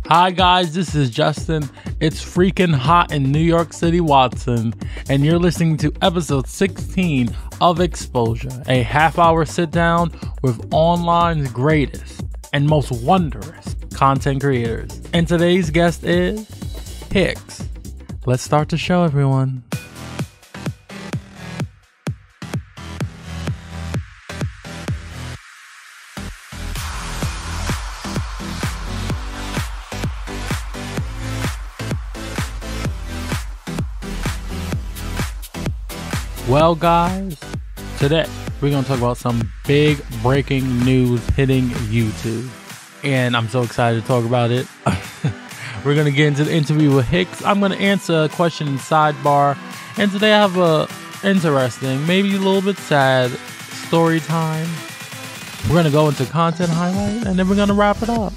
Hi guys, this is Justin. It's freaking hot in New York City, Watson, and you're listening to episode 16 of Exposure, a half-hour sit-down with online's greatest and most wondrous content creators. And today's guest is Hicks. Let's start the show, everyone. Well guys, today we're going to talk about some big breaking news hitting YouTube. And I'm so excited to talk about it. We're going to get into the interview with Hicks. I'm going to answer a question in sidebar. And today I have a interesting, maybe a little bit sad story time. We're going to go into content highlight and then we're going to wrap it up.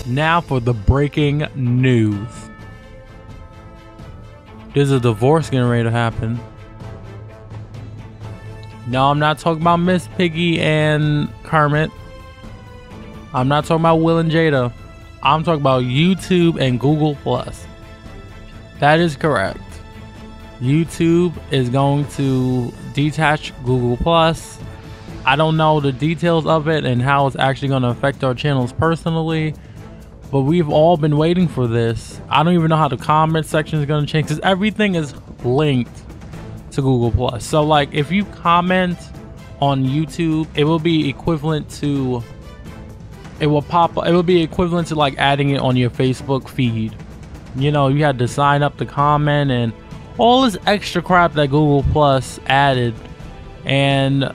Now for the breaking news. There's a divorce getting ready to happen. No, I'm not talking about Miss Piggy and Kermit. I'm not talking about Will and Jada. I'm talking about YouTube and Google+. That is correct. YouTube is going to detach Google+. I don't know the details of it and how it's actually going to affect our channels personally. But we've all been waiting for this. I don't even know how the comment section is going to change because everything is linked to Google+. So like if you comment on YouTube, it will be equivalent to, it will be equivalent to like adding it on your Facebook feed. You know, you had to sign up to comment and all this extra crap that Google+ added. And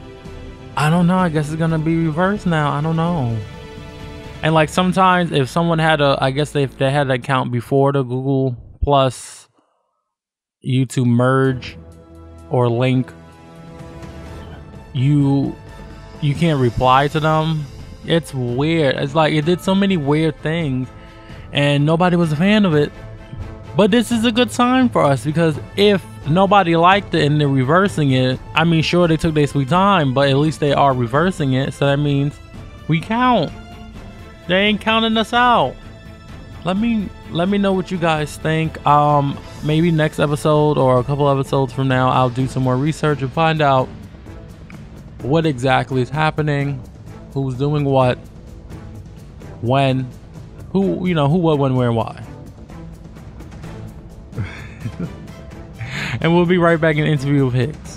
I don't know, I guess it's going to be reversed now. I don't know. And like sometimes if someone had I guess if they had an account before the Google Plus YouTube merge or link, you can't reply to them. It's weird. It's like it did so many weird things and nobody was a fan of it. But this is a good sign for us because if nobody liked it and they're reversing it, I mean, sure, they took their sweet time, but at least they are reversing it. So that means we count. They ain't counting us out. Let me know what you guys think. Maybe next episode or a couple episodes from now, I'll do some more research and find out what exactly is happening, who's doing what, when, who, what, when, where, and why. And we'll be right back in an interview with Hicks.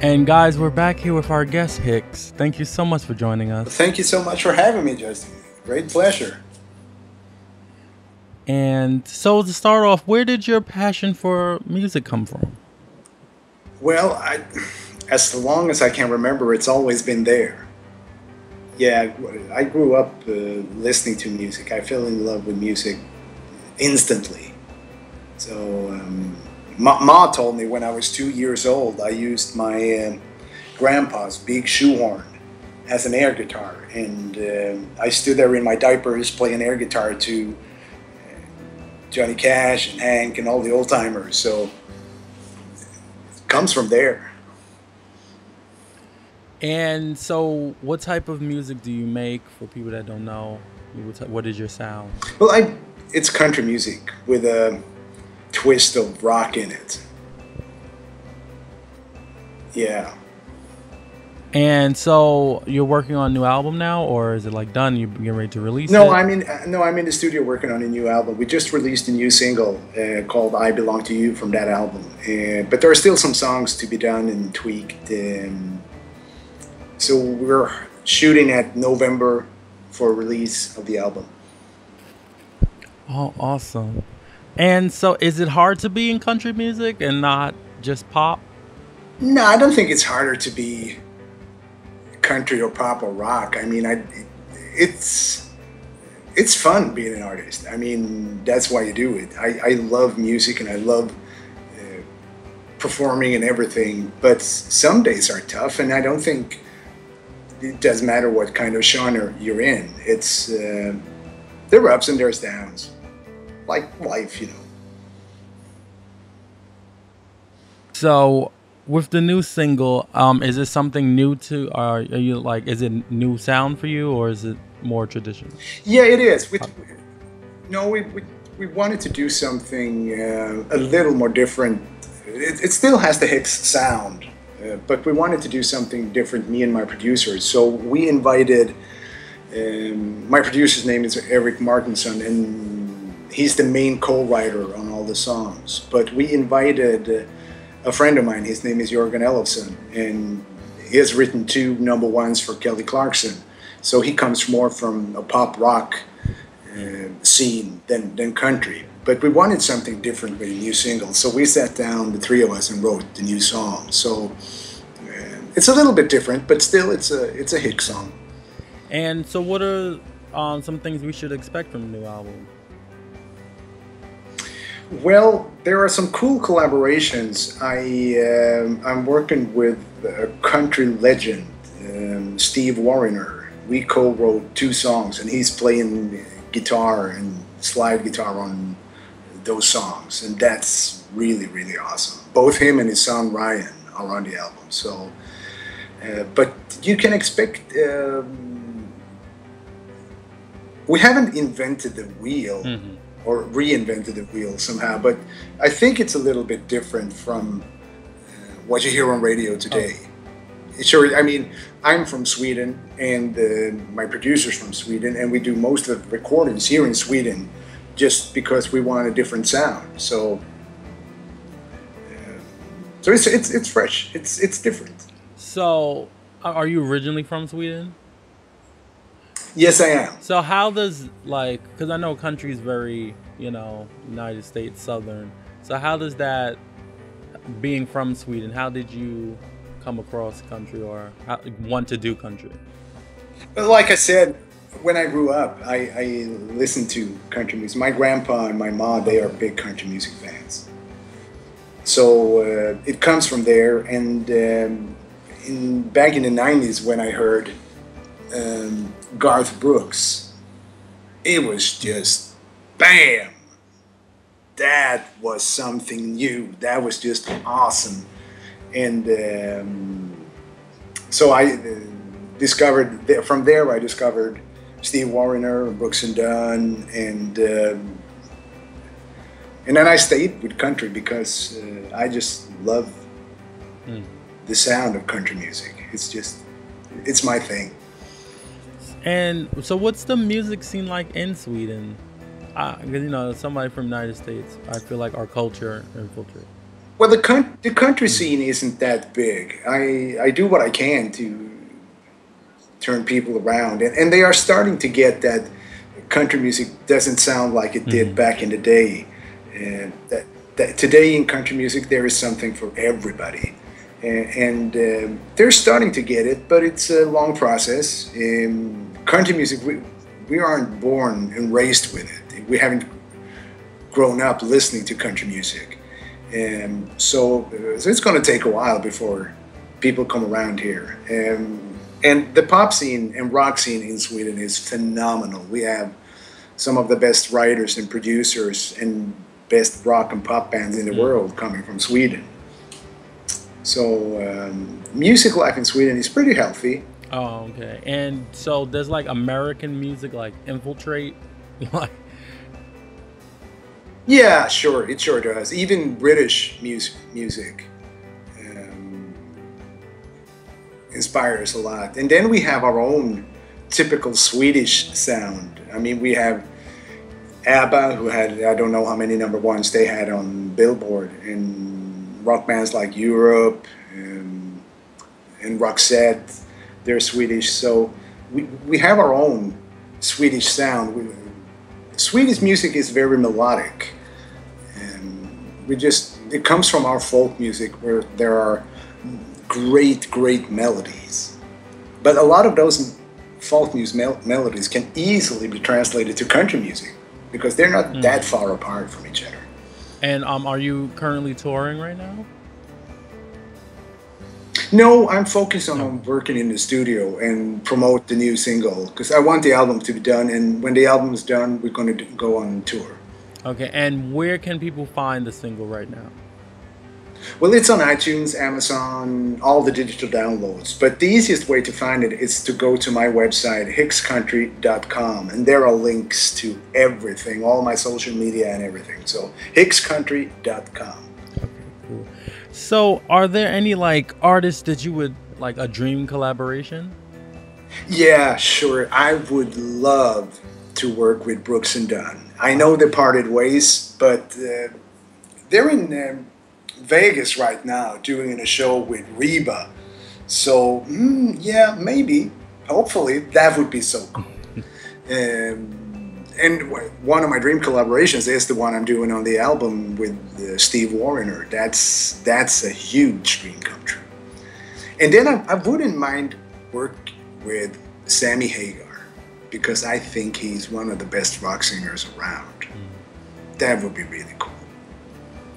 And guys, we're back here with our guest Hicks. Thank you so much for joining us. Thank you so much for having me, Justin. Great pleasure. And so to start off, where did your passion for music come from? Well, as long as I can remember, it's always been there. Yeah, I grew up listening to music. I fell in love with music instantly. So Ma told me when I was 2 years old, I used my grandpa's big shoehorn as an air guitar. And I stood there in my diapers playing air guitar to Johnny Cash and Hank and all the old timers. So it comes from there. And so what type of music do you make for people that don't know? What is your sound? Well, it's country music with a twist of rock in it. Yeah. And so you're working on a new album now, or is it like done? You getting ready to release No, it? I'm in the studio working on a new album. We just released a new single called "I Belong to You" from that album. But there are still some songs to be done and tweaked. So we're shooting at November for release of the album. Oh, awesome. And so is it hard to be in country music and not just pop? No, I don't think it's harder to be country or pop or rock. I mean, it's it's fun being an artist. I mean, that's why you do it. I love music and I love performing and everything. But some days are tough, and I don't think it doesn't matter what kind of genre you're in. It's there are ups and there's downs, like life, you know. So with the new single, is it something new to? Are you like? Is it new sound for you, or is it more traditional? Yeah, it is. No, we wanted to do something a little more different. It still has the Hicks sound, but we wanted to do something different, me and my producers. So we invited, my producer's name is Eric Martinson, and he's the main co-writer on all the songs. But we invited a friend of mine, his name is Jörgen Ellefson, and he has written 2 number ones for Kelly Clarkson. So he comes more from a pop rock scene than country. But we wanted something different with a new single. So we sat down, the 3 of us, and wrote the new song. So it's a little bit different, but still it's a Hicks song. And so, what are some things we should expect from the new album? Well, there are some cool collaborations. I'm working with a country legend, Steve Wariner. We co-wrote 2 songs, and he's playing guitar and slide guitar on those songs, and that's really, really awesome. Both him and his son Ryan are on the album. So, but you can expect. We haven't invented the wheel. Mm-hmm. Or reinvented the wheel somehow, but I think it's a little bit different from what you hear on radio today. Oh. Sure, I mean, I'm from Sweden, and my producer's from Sweden, and we do most of the recordings here in Sweden just because we want a different sound. So it's fresh. It's different. So, are you originally from Sweden? Yes, I am. So how does, like, because I know country is very, United States Southern. So how does that, being from Sweden, how did you come across country or want to do country? Well, like I said, when I grew up, I listened to country music. My grandpa and my mom, they are big country music fans. So it comes from there. And back in the 90s when I heard Garth Brooks, it was just bam, that was something new, that was just awesome. And so I discovered, from there I discovered Steve Wariner, Brooks and Dunn, and then I stayed with country because I just love the sound of country music. It's my thing. And so what's the music scene like in Sweden? Because, somebody from the United States, I feel like our culture infiltrates. Well, the country scene isn't that big. I do what I can to turn people around. And they are starting to get that country music doesn't sound like it did back in the day. And that today in country music, there is something for everybody. And they're starting to get it, but it's a long process. Country music, we aren't born and raised with it. We haven't grown up listening to country music. So it's going to take a while before people come around here. And the pop scene and rock scene in Sweden is phenomenal. We have some of the best writers and producers and best rock and pop bands in the world coming from Sweden. So music life in Sweden is pretty healthy. Oh, okay. And so there's like American music like infiltrate? Yeah, sure. It sure does. Even British music. inspires a lot. And then we have our own typical Swedish sound. I mean, we have ABBA, who had, I don't know how many number ones they had on Billboard, and rock bands like Europe and Roxette, they're Swedish. So we have our own Swedish sound. Swedish music is very melodic, and it comes from our folk music where there are great melodies. But a lot of those folk music melodies can easily be translated to country music because they're not that far apart from each other. And are you currently touring right now? No, I'm focused on working in the studio and promote the new single because I want the album to be done, and when the album is done, we're going to go on tour. Okay, and where can people find the single right now? Well, it's on iTunes, Amazon, all the digital downloads. But the easiest way to find it is to go to my website, hickscountry.com, and there are links to everything, all my social media and everything. So, hickscountry.com. Okay, cool. So, are there any like artists that you would like a dream collaboration? Yeah, sure. I would love to work with Brooks and Dunn. I know they parted ways, but they're in Vegas right now doing a show with Reba. So, yeah, maybe, hopefully, that would be so cool. And one of my dream collaborations is the one I'm doing on the album with Steve Wariner. That's a huge dream come true. And then I wouldn't mind work with Sammy Hagar because I think he's one of the best rock singers around. That would be really cool.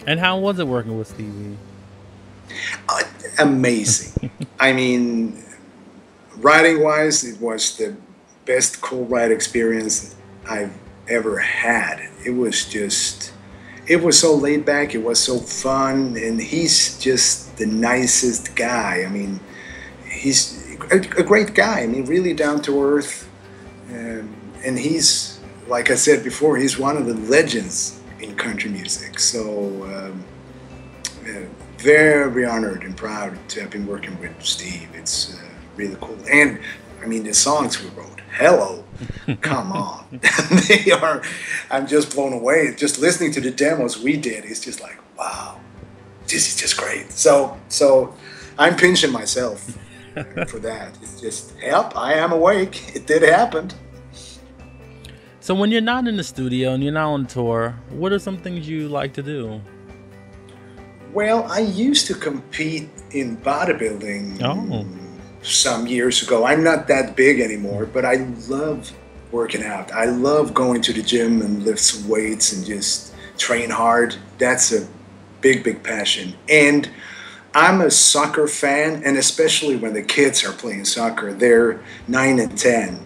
And how was it working with Stevie? Amazing. I mean, writing-wise, it was the best co-write experience I've ever had. It was so laid back, it was so fun, and he's just the nicest guy. I mean, he's a great guy. I mean, really down to earth, and he's, like I said before, he's one of the legends in country music. So very honored and proud to have been working with Steve. It's really cool. And I mean, the songs we wrote, hello, come on. I'm just blown away. Just listening to the demos we did, it's just like, wow, this is just great. So I'm pinching myself for that. It's just, yep, I am awake. It did happen. So when you're not in the studio and you're not on tour, what are some things you like to do? Well, I used to compete in bodybuilding some years ago. I'm not that big anymore, but I love working out. I love going to the gym and lift some weights and just train hard. That's a big passion. And I'm a soccer fan, and especially when the kids are playing soccer, they're 9 and 10,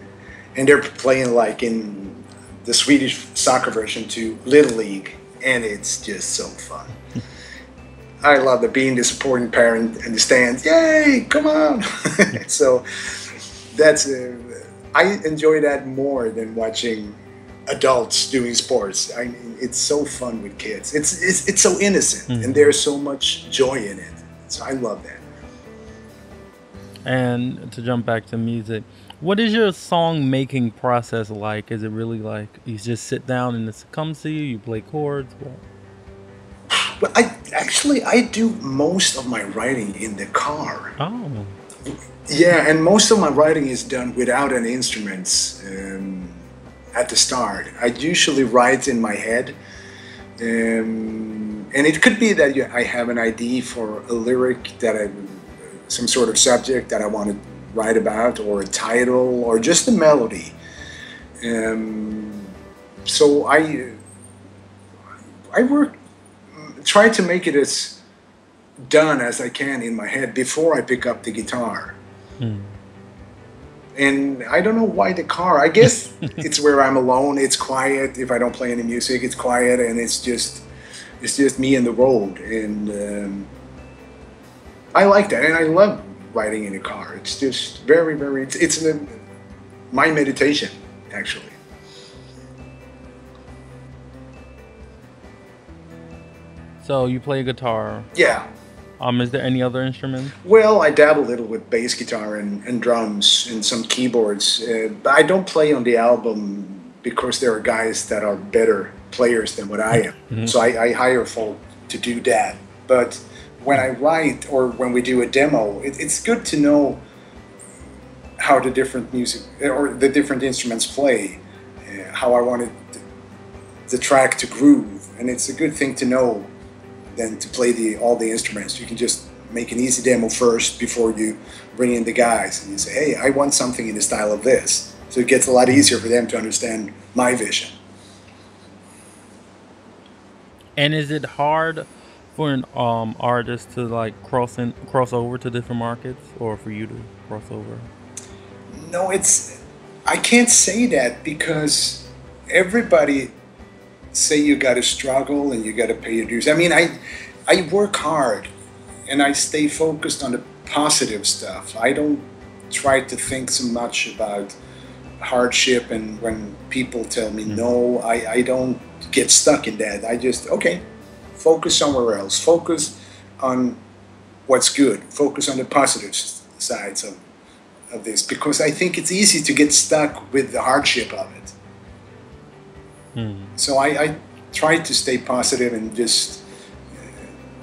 and they're playing like in the Swedish soccer version to Little League, and it's just so fun. I love being the supporting parent in the stands. Yay, come on! So that's I enjoy that more than watching adults doing sports. I mean, it's so fun with kids. It's so innocent, and there's so much joy in it. So I love that. And to jump back to music, what is your song making process like? Is it really like you just sit down and it comes to you? You play chords? What? Well, I do most of my writing in the car. Oh. Yeah, and most of my writing is done without any instruments at the start. I usually write in my head. And it could be that I have an idea for a lyric some sort of subject that I want to write about, or a title, or just a melody. So I try to make it as done as I can in my head before I pick up the guitar. And I don't know why the car. I guess it's where I'm alone. It's quiet. If I don't play any music, it's quiet, and it's just me and the road. And I like that, and I love riding in a car. It's just very. It's my meditation, actually. So you play guitar? Yeah. Is there any other instruments? Well, I dabble a little with bass guitar and drums and some keyboards. But I don't play on the album because there are guys that are better players than what I am. Mhm. So I hire folk to do that. But when I write or when we do a demo, it's good to know how the different music or the different instruments play, how I wanted the track to groove. And it's a good thing to know than to play all the instruments. You can just make an easy demo first before you bring in the guys and you say, hey, I want something in the style of this. So it gets a lot easier for them to understand my vision. And is it hard for an artist to like cross over to different markets, or for you to cross over? No, I can't say that because everybody say you got to struggle and you got to pay your dues. I mean, I work hard and I stay focused on the positive stuff. I don't try to think so much about hardship, and when people tell me no, I don't get stuck in that. I just, okay, focus somewhere else. Focus on what's good. Focus on the positive sides of this, because I think it's easy to get stuck with the hardship of it. So I try to stay positive and just,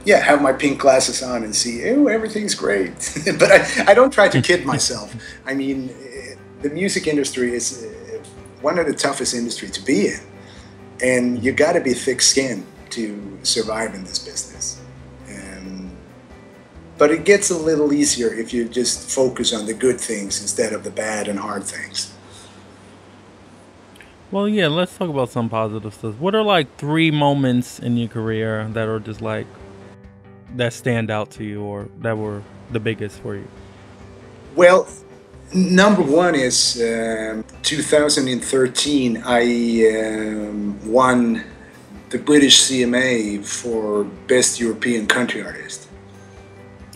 have my pink glasses on and see, oh, everything's great. But I don't try to kid myself. I mean, the music industry is one of the toughest industries to be in. And you got to be thick-skinned to survive in this business. But it gets a little easier if you just focus on the good things instead of the bad and hard things. Well, yeah, let's talk about some positive stuff. What are like 3 moments in your career that are just like that stand out to you, or that were the biggest for you? Well, number one is 2013. I won the British CMA for Best European Country Artist.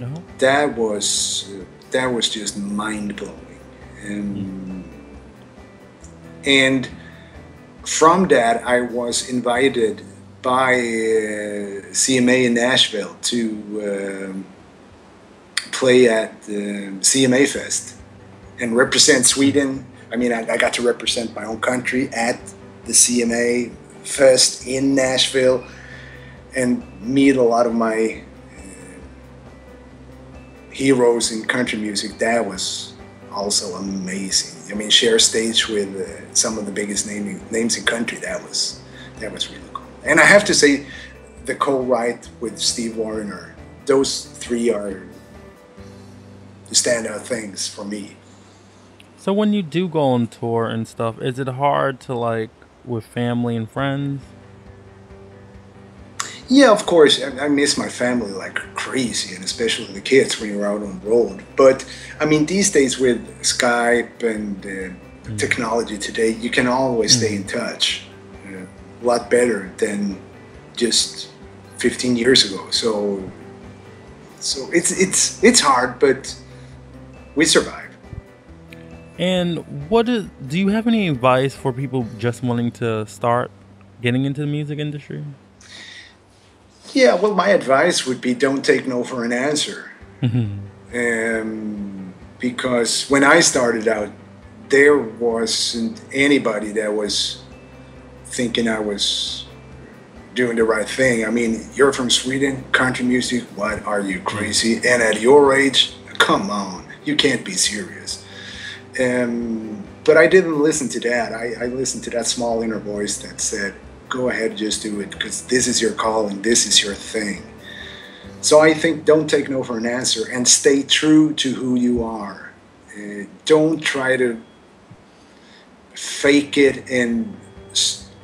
Uh-huh. That was just mind blowing, and from that I was invited by CMA in Nashville to play at CMA Fest and represent Sweden. I mean, I got to represent my own country at the CMA Fest in Nashville and meet a lot of my heroes in country music. That was also amazing. I mean, share stage with some of the biggest names in country. That was really cool. And I have to say, the co-write with Steve Wariner, those 3 are the standout things for me. So when you do go on tour and stuff, is it hard to like with family and friends? Yeah, of course, I miss my family like crazy, and especially the kids when you're out on the road. But I mean, these days with Skype and technology today, you can always stay in touch. A lot better than just 15 years ago. So it's hard, but we survive. And do you have any advice for people just wanting to start getting into the music industry? Yeah, well, my advice would be don't take no for an answer. Because when I started out, there wasn't anybody that was thinking I was doing the right thing. I mean, you're from Sweden, country music, what, are you crazy? And at your age, come on, you can't be serious. But I didn't listen to that. I listened to that small inner voice that said, go ahead, just do it, because this is your calling, this is your thing. So I think don't take no for an answer and stay true to who you are. Don't try to fake it,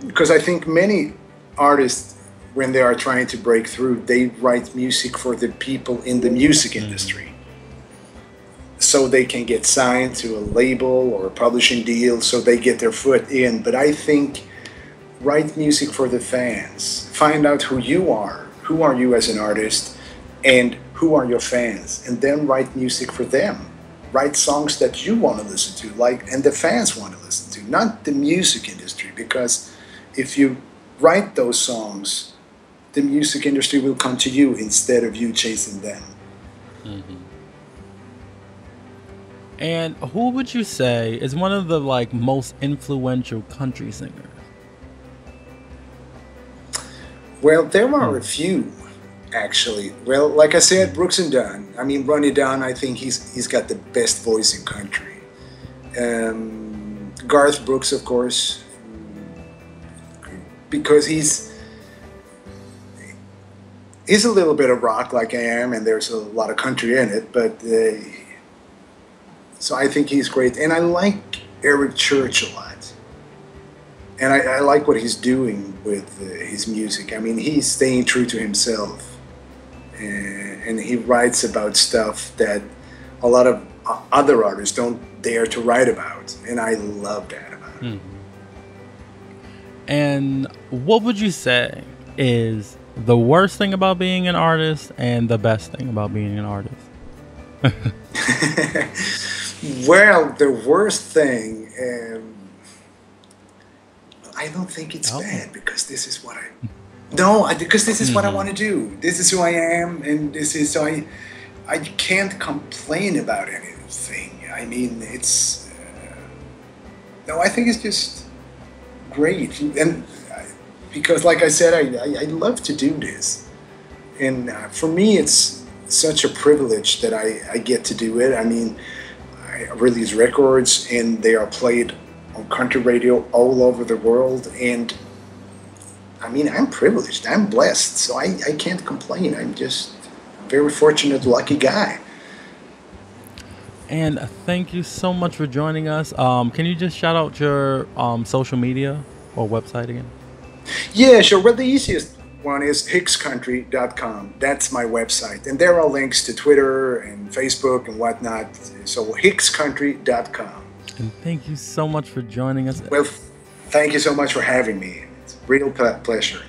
because I think many artists, when they are trying to break through, they write music for the people in the music industry. So they can get signed to a label or a publishing deal, so they get their foot in. But I think write music for the fans. Find out who you are. Who are you as an artist? And who are your fans? And then write music for them. Write songs that you want to listen to, and the fans want to listen to, not the music industry. Because if you write those songs the music industry will come to you instead of you chasing them. Mm-hmm. And who would you say is one of the like most influential country singers? Well, there are a few, actually. Well, like I said, Brooks and Dunn. I mean, Ronnie Dunn, I think he's got the best voice in country. Garth Brooks, of course, because he's a little bit of rock like I am, and there's a lot of country in it, but so I think he's great. And I like Eric Church a lot. And I like what he's doing with his music. I mean, he's staying true to himself. And he writes about stuff that a lot of other artists don't dare to write about. And I love that about him. And what would you say is the worst thing about being an artist and the best thing about being an artist? Well, the worst thing, I don't think it's bad, because this is what because this is what I want to do. This is who I am, and this is so I can't complain about anything. I mean, it's no, I think it's just great, and because, like I said, I love to do this, and for me, it's such a privilege that I get to do it. I mean, I release records, and they are played on country radio all over the world, and I mean, I'm privileged, I'm blessed, so I can't complain. I'm just a very fortunate, lucky guy. And thank you so much for joining us. Can you just shout out your social media or website again? Yeah, sure. Well, the easiest one is hickscountry.com. That's my website. And there are links to Twitter and Facebook and whatnot. So hickscountry.com. And thank you so much for joining us. Well, thank you so much for having me. It's a real pleasure.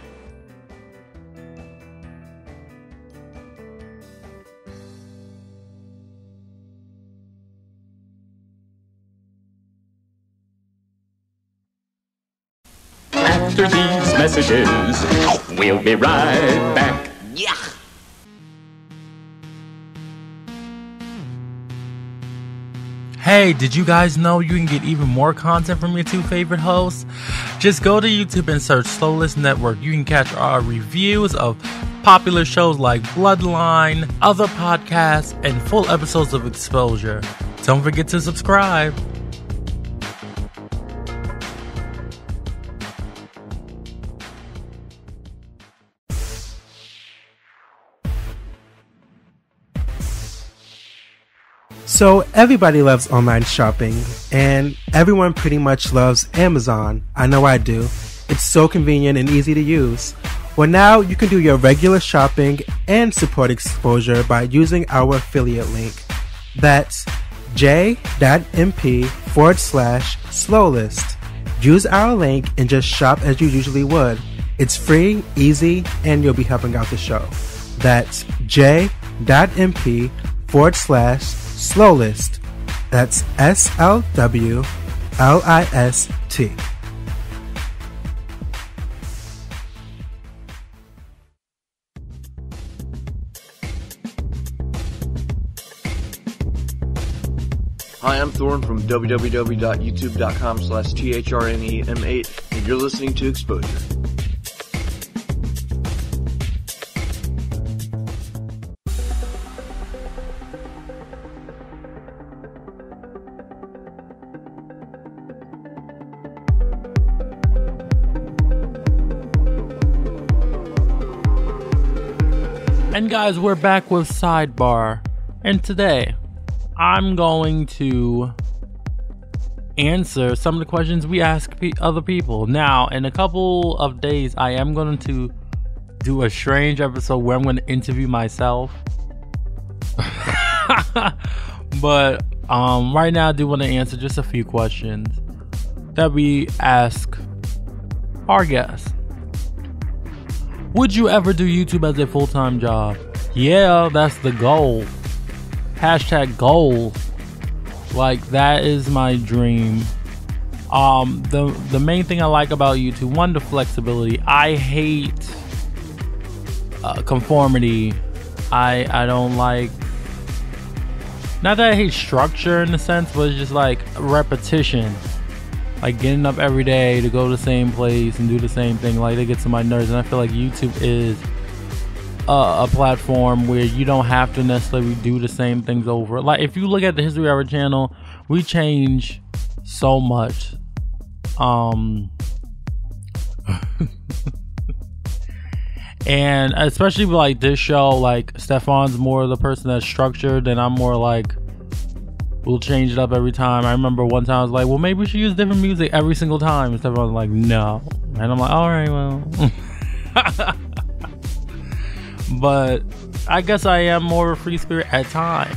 After these messages, we'll be right back. Yeah. Hey, did you guys know you can get even more content from your two favorite hosts? Just go to YouTube and search Slowlist Network. You can catch our reviews of popular shows like Bloodline, other podcasts, and full episodes of Exposure. Don't forget to subscribe. So everybody loves online shopping, and everyone pretty much loves Amazon. I know I do. It's so convenient and easy to use. Well, now you can do your regular shopping and support Exposure by using our affiliate link. That's j.mp/Slowlist. Use our link and just shop as you usually would. It's free, easy, and you'll be helping out the show. That's j.mp/Slowlist. That's SLWLIST. Hi, I'm Thorne from www.youtube.com/THRNEM8, and you're listening to Exposure. And guys, we're back with Sidebar, and today I'm going to answer some of the questions we ask other people. Now, in a couple of days, I am going to do a strange episode where I'm going to interview myself. But right now, I do want to answer just a few questions that we ask our guests. Would you ever do YouTube as a full-time job? Yeah, that's the goal. Hashtag goal. Like, that is my dream. The main thing I like about YouTube, one, the flexibility. I hate conformity. I don't like, not that I hate structure in a sense, but it's just like repetition, like getting up every day to go to the same place and do the same thing. Like, they get to my nerves, and I feel like YouTube is a platform where you don't have to necessarily do the same things over. Like, if you look at the history of our channel, we change so much. And especially with like this show, like Stefan's more the person that's structured, and I'm more like, we'll change it up every time. I remember one time I was like, well, maybe we should use different music every single time, and Stefan was like, no. And I'm like, all right, well. But I guess I am more of a free spirit at times,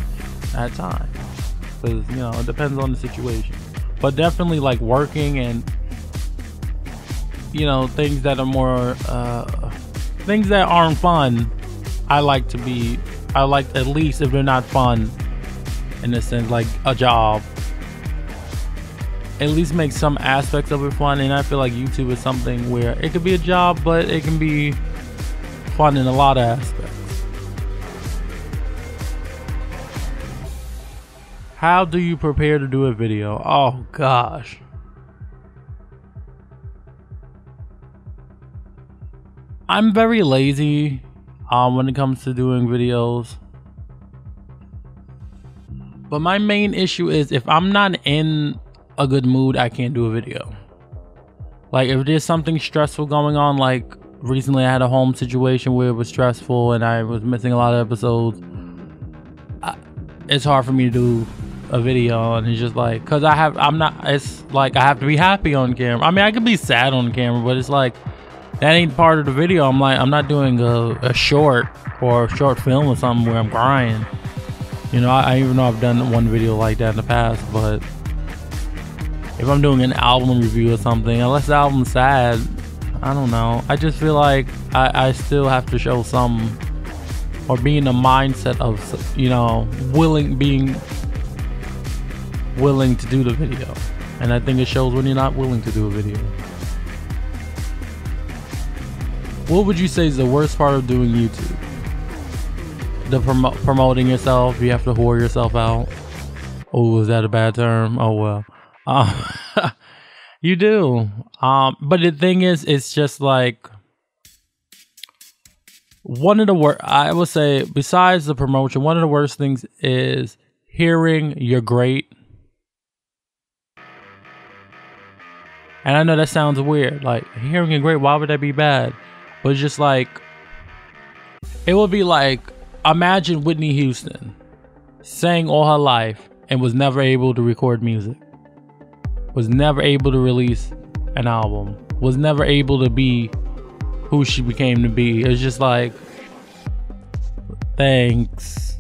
because, you know, it depends on the situation. But definitely like working and, you know, things that are more things that aren't fun, I like, at least if they're not fun in a sense, like a job, at least make some aspects of it fun. And I feel like YouTube is something where it could be a job, but it can be fun in a lot of aspects. How do you prepare to do a video? Oh gosh. I'm very lazy when it comes to doing videos. But my main issue is if I'm not in a good mood, I can't do a video. Like, if there's something stressful going on, like recently I had a home situation where it was stressful and I was missing a lot of episodes, it's hard for me to do a video. And it's just like, cause it's like I have to be happy on camera. I mean, I could be sad on camera, but it's like, that ain't part of the video. I'm not doing a short or a short film or something where I'm crying. You know, I even know I've done one video like that in the past, but if I'm doing an album review or something, unless the album's sad, I don't know. I just feel like I still have to show some, or be in the mindset of, you know, being willing to do the video. And I think it shows when you're not willing to do a video. What would you say is the worst part of doing YouTube? The promoting yourself, you have to whore yourself out. Oh, is that a bad term? Oh well. You do. But the thing is, it's just like one of the worst, I would say, besides the promotion, one of the worst things is hearing you're great. And I know that sounds weird, like hearing you're great, why would that be bad? But it's just like, it would be like, imagine Whitney Houston sang all her life and was never able to record music, was never able to release an album, was never able to be who she became to be. It's just like, thanks.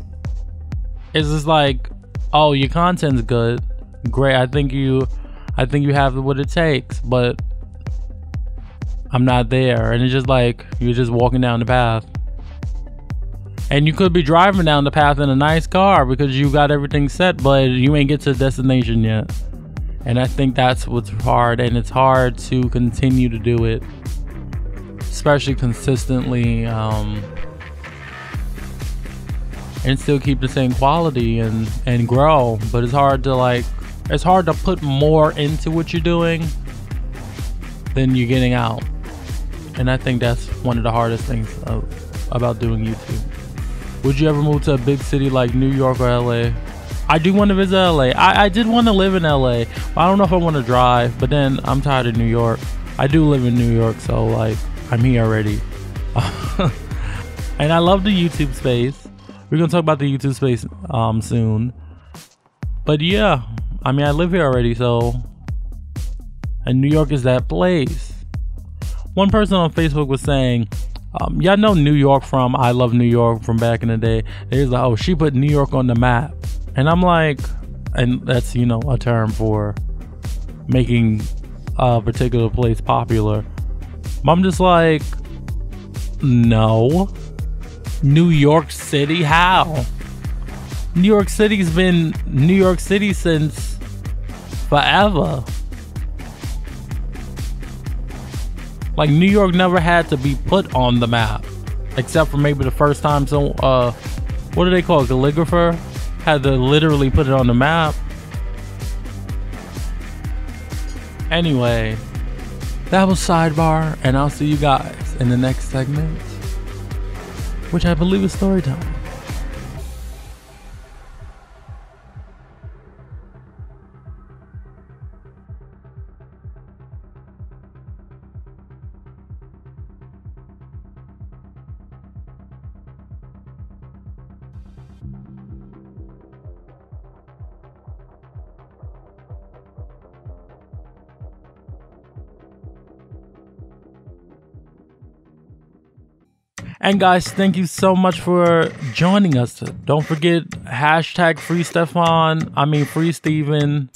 It's just like, oh, your content's good, great, I think you have what it takes, but I'm not there. And it's just like, you're just walking down the path. And you could be driving down the path in a nice car because you got everything set, but you ain't get to the destination yet. And I think that's what's hard, and it's hard to continue to do it, especially consistently, and still keep the same quality and grow. But it's hard to put more into what you're doing than you're getting out. And I think that's one of the hardest things about doing YouTube. Would you ever move to a big city like New York or LA? I do want to visit LA. I did want to live in LA. I don't know if I want to drive, but then I'm tired of New York. I do live in New York, so like, I'm here already. And I love the YouTube space. We're gonna talk about the YouTube space soon. But yeah, I mean, I live here already, so, and New York is that place. One person on Facebook was saying, y'all know New York from I Love New York from back in the day. They was like, oh, she put New York on the map. And I'm like, and that's, you know, a term for making a particular place popular. But I'm just like, no. New York City? How? New York City's been New York City since forever. Like, New York never had to be put on the map. except for maybe the first time some what do they call it, calligrapher had to literally put it on the map. Anyway, that was Sidebar, and I'll see you guys in the next segment, which I believe is story time. And guys, thank you so much for joining us. Don't forget, hashtag free Steven,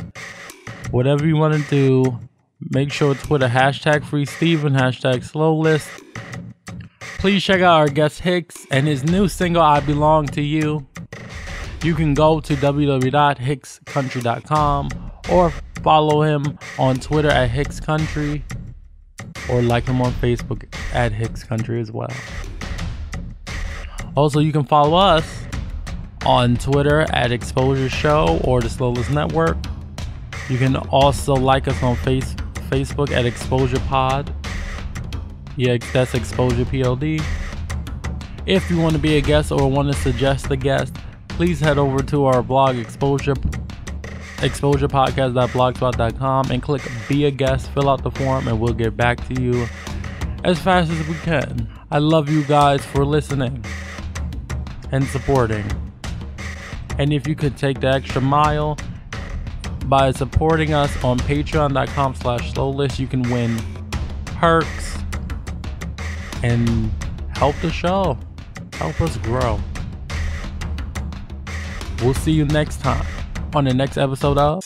whatever you want to do. Make sure Twitter, hashtag free Steven, hashtag Slowlist. Please check out our guest Hicks and his new single, I Belong to You. You can go to www.hickscountry.com or follow him on Twitter at Hicks Country, or like him on Facebook at Hicks Country as well. Also, you can follow us on Twitter at Exposure Show or the Slowlist Network. You can also like us on Facebook at Exposure Pod. Yeah, that's Exposure PLD. If you want to be a guest or want to suggest a guest, please head over to our blog, exposurepodcast.blogspot.com, and click Be a Guest, fill out the form, and we'll get back to you as fast as we can. I love you guys for listening and supporting. And if you could take the extra mile by supporting us on patreon.com/slowlist, you can win perks and help the show, help us grow. We'll see you next time on the next episode of